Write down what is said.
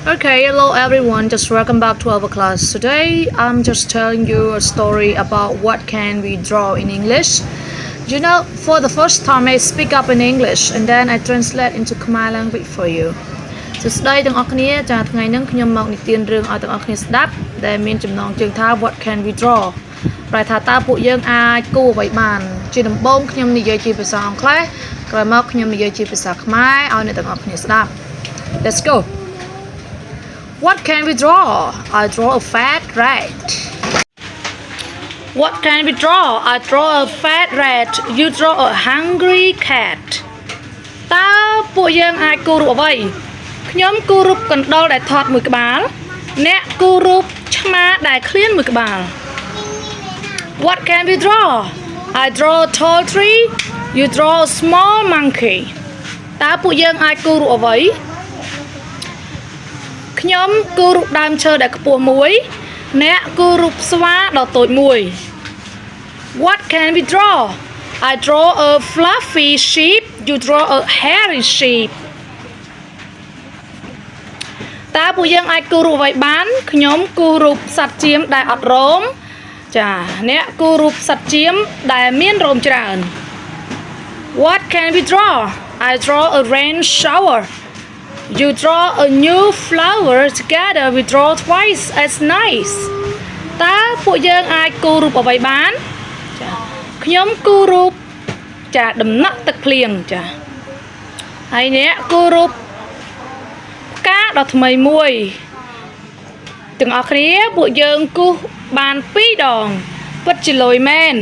Okay, hello everyone, just welcome back to our class. Today I'm just telling you a story about what can we draw in English. You know, for the first time I speak up in English and then I translate into Khmer language for you. សួស្តីទាំងអស់គ្នាចាថ្ងៃនេះខ្ញុំមកនិទានរឿងឲ្យទាំងអស់គ្នាស្ដាប់ដែលមានចំណងជើងថា What can we draw ប្រែថាតើពួកយើងអាចគូរអ្វីបានជាដំបូងខ្ញុំនិយាយជាភាសាអង់គ្លេសក្រោយមកខ្ញុំនិយាយជាភាសាខ្មែរឲ្យអ្នកទាំងអស់គ្នាស្ដាប់ Let's go. What can we draw? I draw a fat rat. What can we draw? I draw a fat rat. You draw a hungry cat. តើពួកយើងអាចគូររូបអ្វីខ្ញុំគូររូបកណ្ដុរដែលថតមួយក្បាលអ្នកគូររូបឆ្មាដែលឃ្លានមួយក្បាល What can we draw? I draw a tall tree. You draw a small monkey. តើពួកយើងអាចគូររូបអ្វីខ្ញុំគូររូបដើមឈើដែលខ្ពស់មួយអ្នកគូររូបស្វាដ៏តូចមួយ What can we draw? I draw a fluffy sheep. You draw a hairy sheep. តើពួកយើងអាចគូររូបអ្វីបានខ្ញុំគូររូបសត្វចៀមដែលអត់រោមចាអ្នកគូររូបសត្វចៀមដែលមានរោមច្រើន What can we draw? I draw a rain shower. You draw a new flower. Together we draw twice as nice. តើពួកយើងអាចគូររូបអ្វីបានចាខ្ញុំគូររូបចាដំណក់ទឹកភ្លៀងចាហើយអ្នកគូររូបផ្កាដ៏ថ្មីមួយទាំងអស់គ្នាពួកយើងគូសបាន2ដងពិតជាលយមែន